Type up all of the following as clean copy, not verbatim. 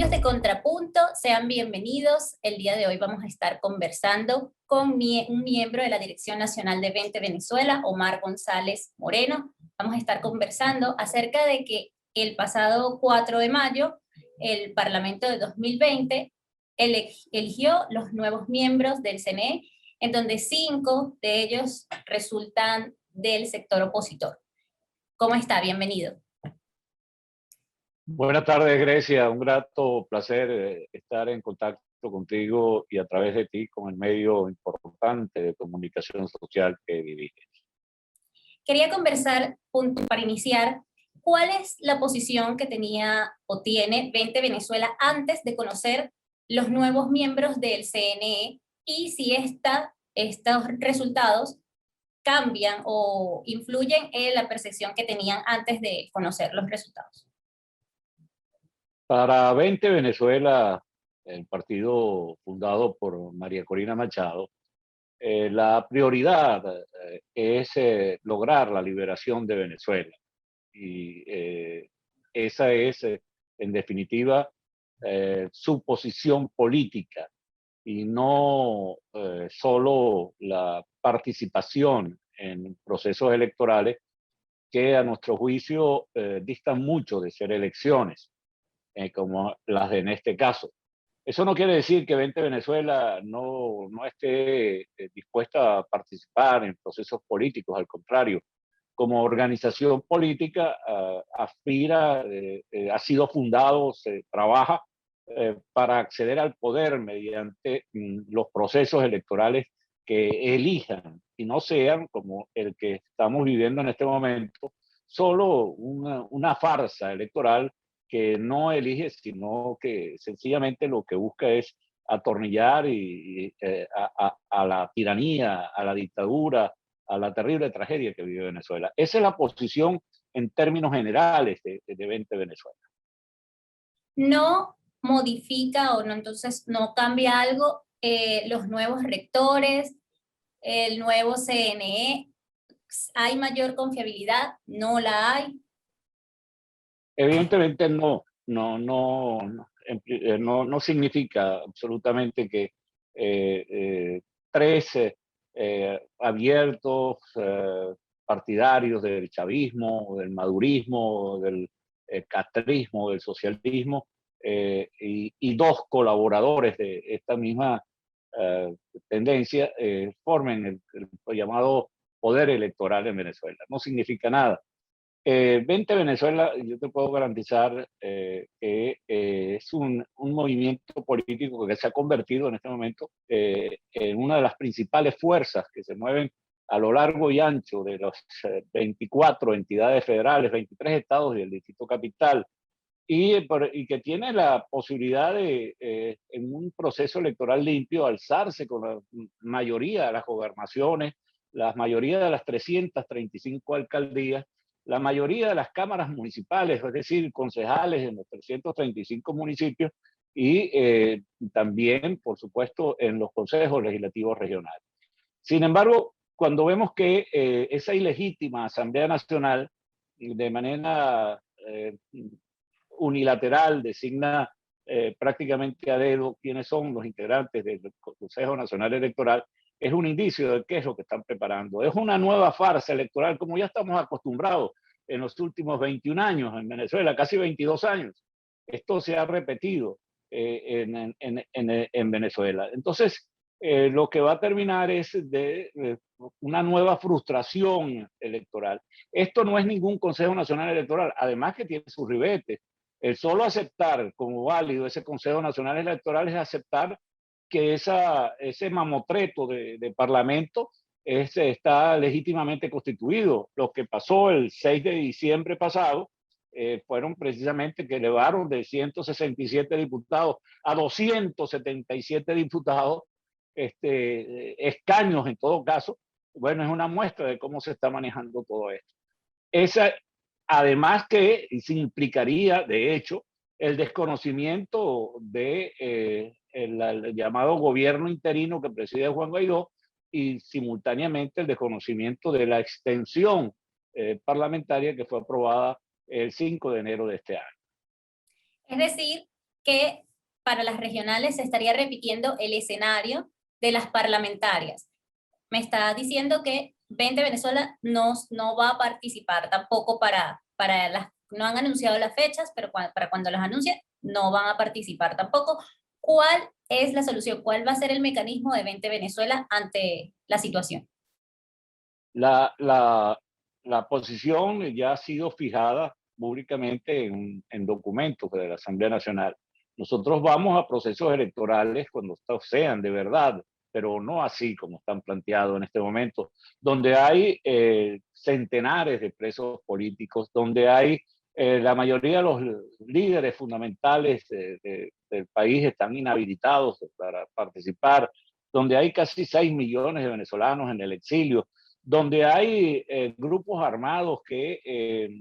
Amigos de Contrapunto, sean bienvenidos. El día de hoy vamos a estar conversando con un miembro de la Dirección Nacional de Vente Venezuela, Omar González Moreno. Vamos a estar conversando acerca de que el pasado 4 de mayo, el Parlamento de 2020 eligió los nuevos miembros del CNE, en donde 5 de ellos resultan del sector opositor. ¿Cómo está? Bienvenido. Buenas tardes, Grecia. Un grato placer estar en contacto contigo y a través de ti con el medio importante de comunicación social que diriges. Quería conversar para iniciar, ¿cuál es la posición que tenía o tiene Vente Venezuela antes de conocer los nuevos miembros del CNE y si estos resultados cambian o influyen en la percepción que tenían antes de conocer los resultados? Para Vente Venezuela, el partido fundado por María Corina Machado, la prioridad es lograr la liberación de Venezuela. Y esa es, en definitiva, su posición política y no solo la participación en procesos electorales que a nuestro juicio distan mucho de ser elecciones, como las de en este caso. Eso no quiere decir que Vente Venezuela no esté dispuesta a participar en procesos políticos, al contrario, como organización política aspira, ha sido fundado, se trabaja para acceder al poder mediante los procesos electorales que elijan y no sean como el que estamos viviendo en este momento, solo una farsa electoral que no elige, sino que sencillamente lo que busca es atornillar a la tiranía, a la dictadura, a la terrible tragedia que vive Venezuela. Esa es la posición en términos generales de Vente Venezuela. ¿No modifica o no, entonces no cambia algo los nuevos rectores, el nuevo CNE? ¿Hay mayor confiabilidad? ¿No la hay? Evidentemente no significa absolutamente que tres abiertos partidarios del chavismo, del madurismo, del castrismo, del socialismo, y 2 colaboradores de esta misma tendencia formen el llamado poder electoral en Venezuela. No significa nada. Vente Venezuela, yo te puedo garantizar que es un movimiento político que se ha convertido en este momento en una de las principales fuerzas que se mueven a lo largo y ancho de las 24 entidades federales, 23 estados y el Distrito Capital, y que tiene la posibilidad de, en un proceso electoral limpio, alzarse con la mayoría de las gobernaciones, la mayoría de las 335 alcaldías, la mayoría de las cámaras municipales, es decir, concejales en los 335 municipios y también, por supuesto, en los consejos legislativos regionales. Sin embargo, cuando vemos que esa ilegítima Asamblea Nacional, de manera unilateral, designa prácticamente a dedo quiénes son los integrantes del Consejo Nacional Electoral, es un indicio de qué es lo que están preparando. Es una nueva farsa electoral, como ya estamos acostumbrados en los últimos 21 años en Venezuela, casi 22 años. Esto se ha repetido en Venezuela. Entonces, lo que va a terminar es una nueva frustración electoral. Esto no es ningún Consejo Nacional Electoral, además que tiene sus ribetes. El solo aceptar como válido ese Consejo Nacional Electoral es aceptar que ese mamotreto de parlamento está legítimamente constituido. Lo que pasó el 6 de diciembre pasado fueron precisamente que elevaron de 167 diputados a 277 diputados, escaños en todo caso. Bueno, es una muestra de cómo se está manejando todo esto. Además que se implicaría, de hecho, el desconocimiento de el llamado gobierno interino que preside Juan Guaidó y simultáneamente el desconocimiento de la extensión parlamentaria que fue aprobada el 5 de enero de este año. Es decir, que para las regionales se estaría repitiendo el escenario de las parlamentarias. Me está diciendo que 20 Venezuela no va a participar tampoco para las, no han anunciado las fechas, pero para cuando las anuncie no van a participar tampoco. ¿Cuál es la solución? ¿Cuál va a ser el mecanismo de 20 Venezuela ante la situación? La, la, la posición ya ha sido fijada públicamente en documentos de la Asamblea Nacional. Nosotros vamos a procesos electorales cuando estos sean de verdad, pero no así como están planteados en este momento, donde hay centenares de presos políticos, donde hay la mayoría de los líderes fundamentales del país están inhabilitados para participar, donde hay casi 6 millones de venezolanos en el exilio, donde hay grupos armados que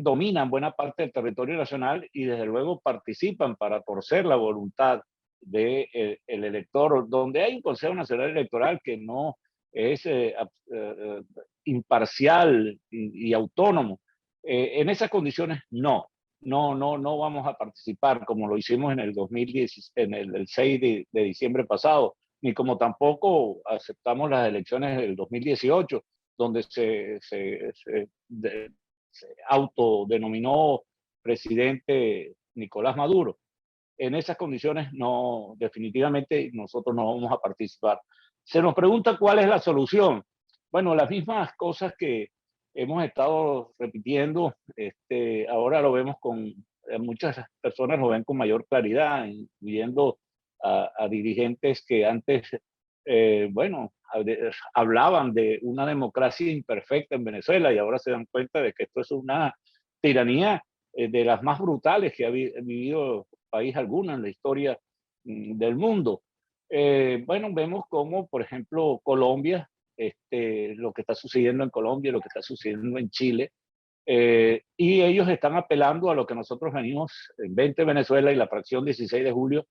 dominan buena parte del territorio nacional y desde luego participan para torcer la voluntad del elector, donde hay un Consejo Nacional Electoral que no es imparcial y autónomo. En esas condiciones no vamos a participar como lo hicimos en el 2010, el 6 de diciembre pasado, ni como tampoco aceptamos las elecciones del 2018, donde se autodenominó presidente Nicolás Maduro. En esas condiciones no, definitivamente nosotros no vamos a participar. Se nos pregunta cuál es la solución. Bueno, las mismas cosas que hemos estado repitiendo, ahora lo vemos con muchas personas lo ven con mayor claridad, incluyendo a dirigentes que antes, bueno, hablaban de una democracia imperfecta en Venezuela y ahora se dan cuenta de que esto es una tiranía de las más brutales que ha vivido país alguno en la historia del mundo. Bueno, vemos como, por ejemplo, Colombia, lo que está sucediendo en Colombia, lo que está sucediendo en Chile, y ellos están apelando a lo que nosotros venimos en 20 Venezuela y la fracción 16 de julio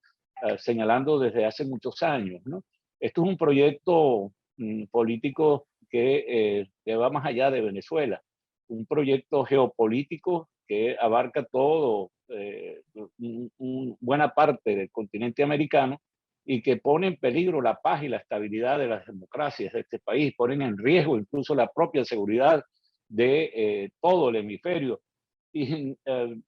señalando desde hace muchos años, ¿no? Esto es un proyecto político que va más allá de Venezuela, un proyecto geopolítico que abarca todo, buena parte del continente americano y que pone en peligro la paz y la estabilidad de las democracias de este país, ponen en riesgo incluso la propia seguridad de todo el hemisferio. Y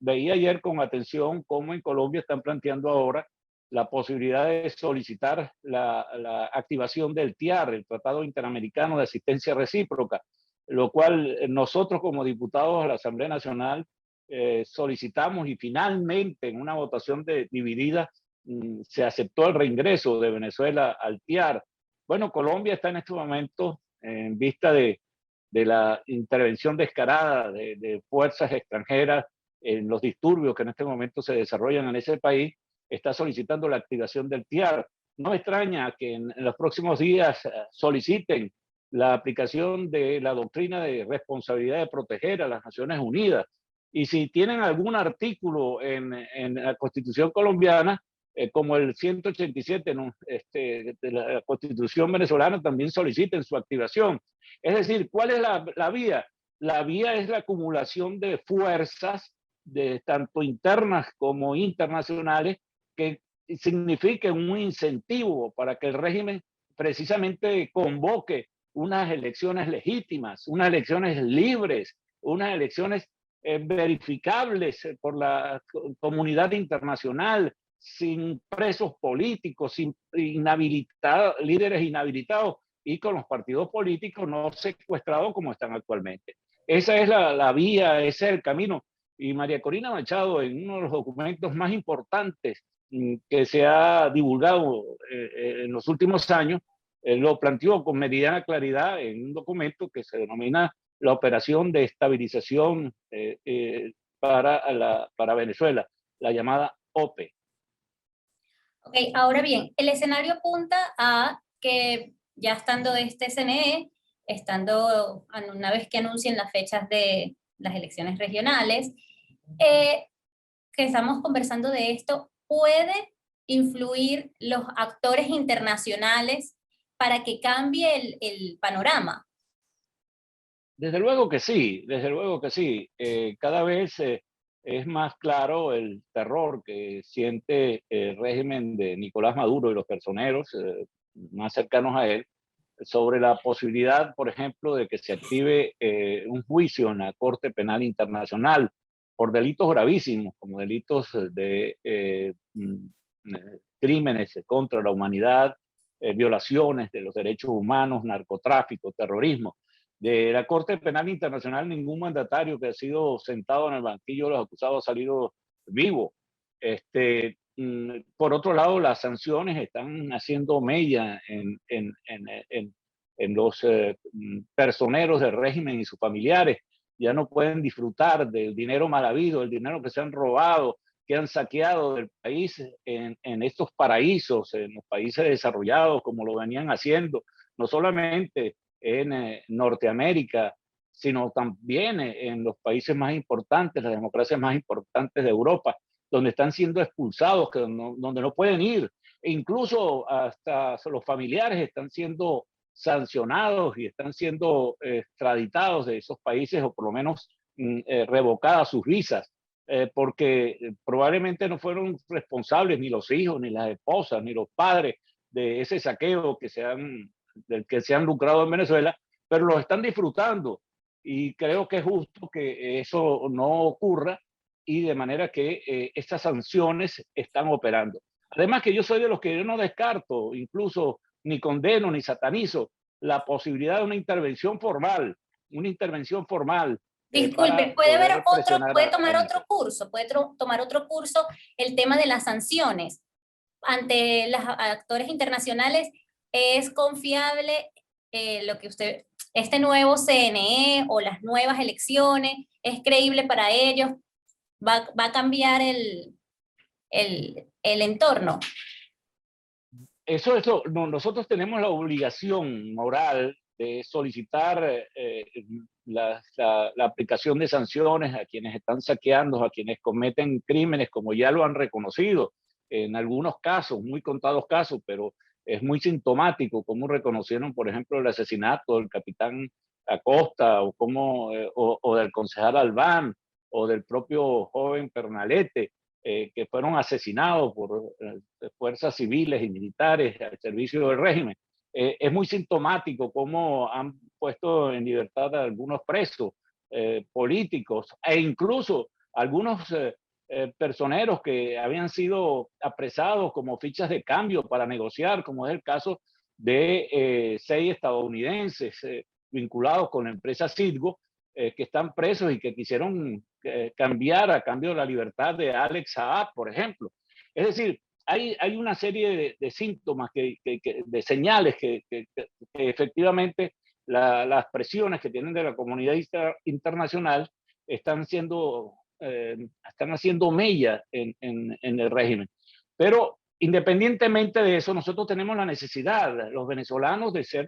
veía ayer con atención cómo en Colombia están planteando ahora la posibilidad de solicitar la activación del TIAR, el Tratado Interamericano de Asistencia Recíproca, lo cual nosotros como diputados a la Asamblea Nacional solicitamos y finalmente en una votación dividida se aceptó el reingreso de Venezuela al TIAR. Bueno, Colombia está en este momento en vista de la intervención descarada de fuerzas extranjeras en los disturbios que en este momento se desarrollan en ese país, está solicitando la activación del TIAR. No extraña que en los próximos días soliciten la aplicación de la doctrina de responsabilidad de proteger a las Naciones Unidas. Y si tienen algún artículo en la Constitución colombiana, como el 187 ¿no? De la Constitución venezolana, también soliciten su activación. Es decir, ¿cuál es la vía? La vía es la acumulación de fuerzas, tanto internas como internacionales, que signifique un incentivo para que el régimen precisamente convoque unas elecciones legítimas, unas elecciones libres, unas elecciones verificables por la comunidad internacional, sin presos políticos, sin líderes inhabilitados y con los partidos políticos no secuestrados como están actualmente. Esa es la vía, ese es el camino. Y María Corina Machado, en uno de los documentos más importantes que se ha divulgado en los últimos años, lo planteó con meridiana claridad en un documento que se denomina la Operación de Estabilización para Venezuela, la llamada OPE. Ok, ahora bien, el escenario apunta a que ya estando este CNE, estando una vez que anuncien las fechas de las elecciones regionales, que estamos conversando de esto, ¿puede influir los actores internacionales para que cambie el panorama? Desde luego que sí, desde luego que sí. Cada vez es más claro el terror que siente el régimen de Nicolás Maduro y los personeros más cercanos a él sobre la posibilidad, por ejemplo, de que se active un juicio en la Corte Penal Internacional por delitos gravísimos, como delitos de crímenes contra la humanidad, violaciones de los derechos humanos, narcotráfico, terrorismo. De la Corte Penal Internacional, ningún mandatario que ha sido sentado en el banquillo de los acusados ha salido vivo. Por otro lado, las sanciones están haciendo mella en los personeros del régimen y sus familiares. Ya no pueden disfrutar del dinero mal habido, el dinero que se han robado, que han saqueado del país en estos paraísos, en los países desarrollados, como lo venían haciendo, no solamente en Norteamérica, sino también en los países más importantes, las democracias más importantes de Europa, donde están siendo expulsados, donde no pueden ir. E incluso hasta los familiares están siendo sancionados y están siendo extraditados de esos países o por lo menos revocadas sus visas, porque probablemente no fueron responsables ni los hijos, ni las esposas, ni los padres de ese saqueo del que se han lucrado en Venezuela, pero lo están disfrutando y creo que es justo que eso no ocurra y de manera que estas sanciones están operando. Además que yo soy de los que yo no descarto, incluso ni condeno ni satanizo la posibilidad de una intervención formal Disculpe, para puede haber poder otro, presionar puede a tomar otro Venezuela. curso, tomar otro curso el tema de las sanciones ante los actores internacionales. ¿Es confiable lo que este nuevo CNE o las nuevas elecciones? ¿Es creíble para ellos? Va a cambiar el entorno? Eso no, nosotros tenemos la obligación moral de solicitar la aplicación de sanciones a quienes están saqueando, a quienes cometen crímenes, como ya lo han reconocido en algunos casos, muy contados casos, pero es muy sintomático cómo reconocieron, por ejemplo, el asesinato del capitán Acosta o del concejal Albán o del propio joven Pernalete, que fueron asesinados por fuerzas civiles y militares al servicio del régimen. Es muy sintomático cómo han puesto en libertad a algunos presos políticos e incluso algunos personeros que habían sido apresados como fichas de cambio para negociar, como es el caso de 6 estadounidenses vinculados con la empresa Citgo, que están presos y que quisieron cambiar a cambio de la libertad de Alex Saab, por ejemplo. Es decir, hay una serie de síntomas, de señales que efectivamente las presiones que tienen de la comunidad internacional están haciendo mella en el régimen. Pero independientemente de eso, nosotros tenemos la necesidad, los venezolanos, de ser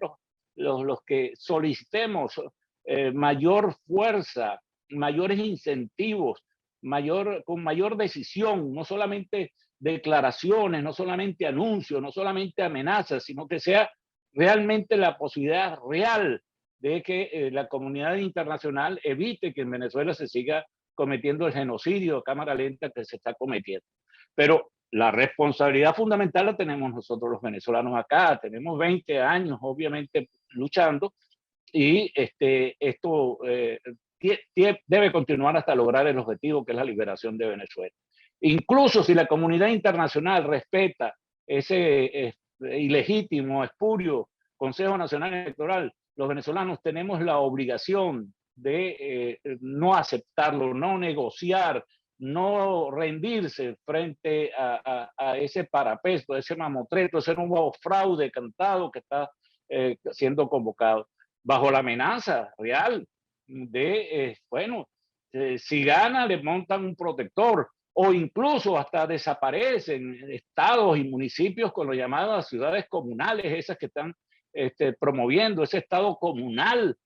los que solicitemos mayor fuerza, mayores incentivos, con mayor decisión, no solamente declaraciones, no solamente anuncios, no solamente amenazas, sino que sea realmente la posibilidad real de que la comunidad internacional evite que en Venezuela se siga cometiendo el genocidio a cámara lenta que se está cometiendo. Pero la responsabilidad fundamental la tenemos nosotros los venezolanos acá, tenemos 20 años obviamente luchando y esto debe continuar hasta lograr el objetivo que es la liberación de Venezuela. Incluso si la comunidad internacional respeta ese ilegítimo, espurio Consejo Nacional Electoral, los venezolanos tenemos la obligación de no aceptarlo, no negociar, no rendirse frente a ese parapesto, a ese mamotreto, ese nuevo fraude cantado que está siendo convocado, bajo la amenaza real de, si gana le montan un protector o incluso hasta desaparecen estados y municipios con lo llamadas ciudades comunales, esas que están promoviendo ese estado comunal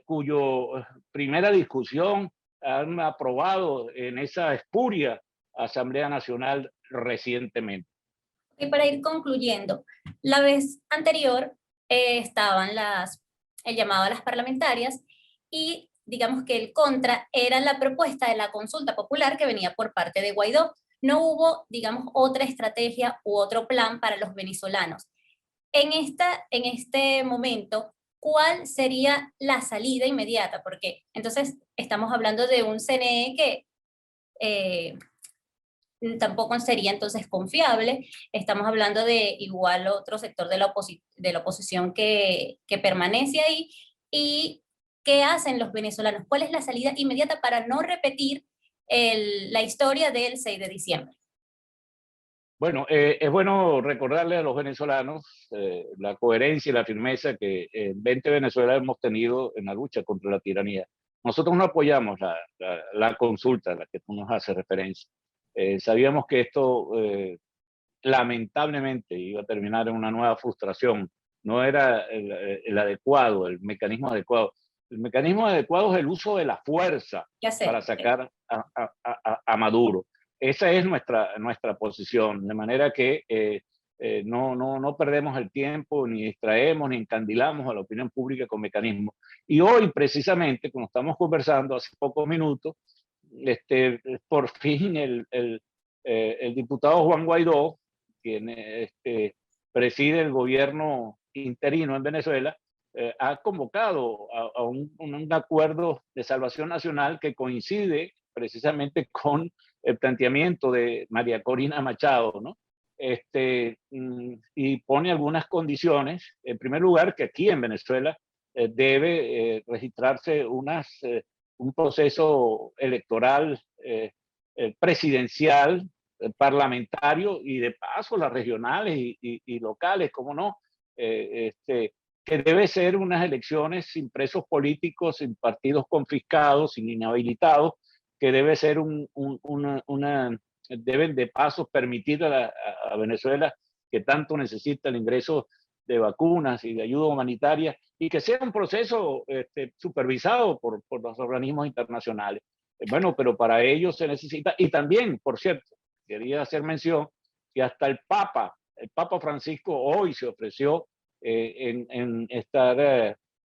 cuyo primera discusión han aprobado en esa espuria Asamblea Nacional recientemente. Y para ir concluyendo, la vez anterior estaban el llamado a las parlamentarias y digamos que el contra era la propuesta de la consulta popular que venía por parte de Guaidó. No hubo, digamos, otra estrategia u otro plan para los venezolanos. En este momento, ¿cuál sería la salida inmediata? Porque entonces estamos hablando de un CNE que eh, tampoco sería entonces confiable. Estamos hablando de igual otro sector de la oposición que permanece ahí. ¿Y qué hacen los venezolanos? ¿Cuál es la salida inmediata para no repetir la historia del 6 de diciembre? Bueno, es bueno recordarle a los venezolanos la coherencia y la firmeza que en 20 Venezuela hemos tenido en la lucha contra la tiranía. Nosotros no apoyamos la consulta a la que tú nos haces referencia. Sabíamos que esto lamentablemente iba a terminar en una nueva frustración. No era el adecuado, el mecanismo adecuado. El mecanismo adecuado es el uso de la fuerza Ya sé. para sacar a Maduro. Esa es nuestra posición, de manera que no perdemos el tiempo, ni distraemos, ni encandilamos a la opinión pública con mecanismos. Y hoy, precisamente, como estamos conversando hace pocos minutos, por fin el diputado Juan Guaidó, quien preside el gobierno interino en Venezuela, ha convocado a un acuerdo de salvación nacional que coincide precisamente con el planteamiento de María Corina Machado, ¿no? Y pone algunas condiciones. En primer lugar, que aquí en Venezuela debe registrarse un proceso electoral presidencial, parlamentario y de paso las regionales y locales, como no, que debe ser unas elecciones sin presos políticos, sin partidos confiscados, sin inhabilitados, que debe ser deben de paso permitir a Venezuela, que tanto necesita el ingreso de vacunas y de ayuda humanitaria, y que sea un proceso supervisado por los organismos internacionales. Bueno, pero para ello se necesita, y también, por cierto, quería hacer mención que hasta el Papa Francisco hoy se ofreció en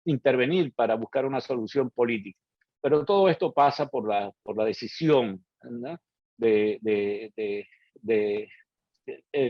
intervenir para buscar una solución política. Pero todo esto pasa por la decisión, ¿no?, de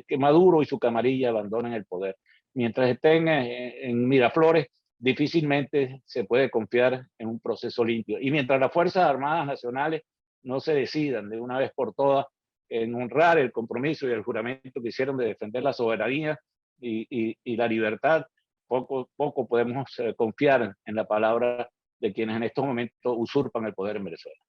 que Maduro y su camarilla abandonen el poder. Mientras estén en Miraflores, difícilmente se puede confiar en un proceso limpio. Y mientras las Fuerzas Armadas Nacionales no se decidan de una vez por todas en honrar el compromiso y el juramento que hicieron de defender la soberanía y la libertad, poco podemos confiar en la palabra de quienes en estos momentos usurpan el poder en Venezuela.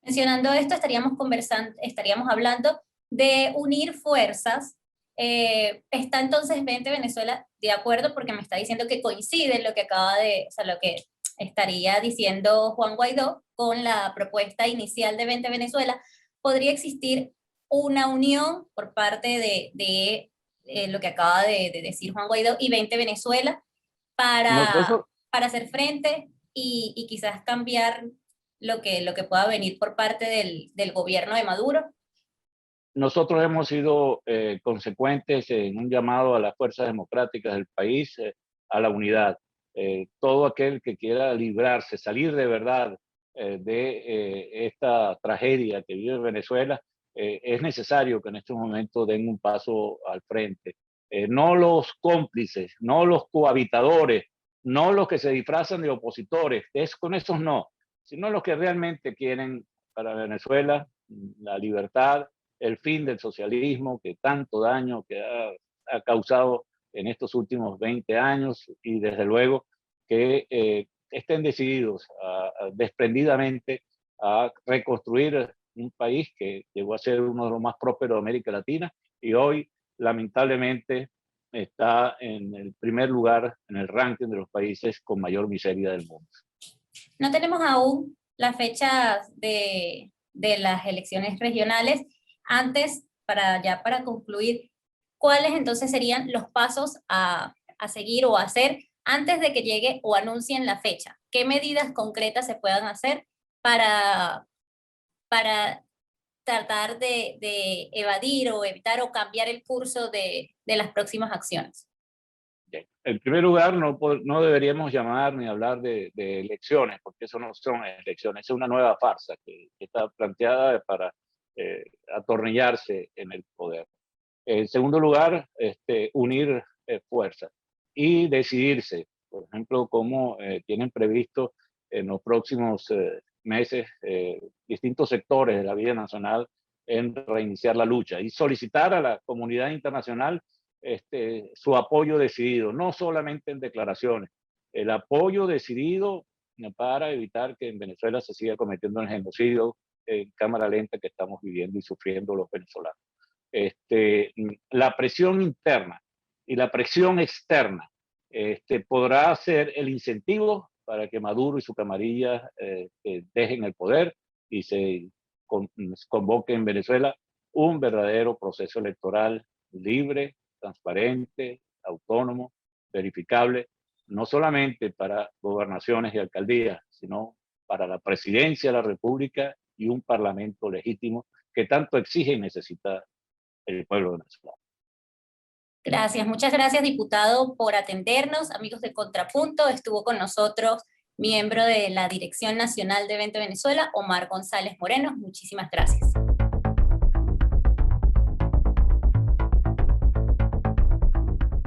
Mencionando esto, estaríamos hablando de unir fuerzas. Está entonces 20 Venezuela de acuerdo, porque me está diciendo que coincide lo que o sea, lo que estaría diciendo Juan Guaidó con la propuesta inicial de 20 Venezuela. ¿Podría existir una unión por parte de lo que acaba de decir Juan Guaidó y 20 Venezuela Nosotros, para hacer frente y quizás cambiar lo que pueda venir por parte del gobierno de Maduro? Nosotros hemos sido consecuentes en un llamado a las fuerzas democráticas del país a la unidad. Todo aquel que quiera librarse, salir de verdad de esta tragedia que vive Venezuela, es necesario que en estos momentos den un paso al frente. No los cómplices, no los cohabitadores, no los que se disfrazan de opositores, con esos no, sino los que realmente quieren para Venezuela la libertad, el fin del socialismo que tanto daño que ha causado en estos últimos 20 años, y desde luego que estén decididos desprendidamente a reconstruir un país que llegó a ser uno de los más prósperos de América Latina y hoy lamentablemente está en el primer lugar en el ranking de los países con mayor miseria del mundo. No tenemos aún las fechas de las elecciones regionales. Antes, para concluir, ¿cuáles entonces serían los pasos a seguir o a hacer antes de que llegue o anuncien la fecha? ¿Qué medidas concretas se puedan hacer para tratar de evadir o evitar o cambiar el curso de las próximas acciones? En primer lugar, no deberíamos llamar ni hablar de elecciones, porque eso no son elecciones, es una nueva farsa que está planteada para atornillarse en el poder. En segundo lugar, unir fuerzas y decidirse, por ejemplo, cómo tienen previsto en los próximos meses distintos sectores de la vida nacional en reiniciar la lucha y solicitar a la comunidad internacional su apoyo decidido, no solamente en declaraciones, el apoyo decidido para evitar que en Venezuela se siga cometiendo el genocidio en cámara lenta que estamos viviendo y sufriendo los venezolanos. La presión interna y la presión externa podrá ser el incentivo para que Maduro y su camarilla dejen el poder y se convoque en Venezuela un verdadero proceso electoral libre, transparente, autónomo, verificable, no solamente para gobernaciones y alcaldías, sino para la presidencia de la República y un parlamento legítimo que tanto exige y necesita el pueblo venezolano. Gracias, muchas gracias, diputado, por atendernos. Amigos de Contrapunto, estuvo con nosotros miembro de la Dirección Nacional de Evento Venezuela, Omar González Moreno. Muchísimas gracias.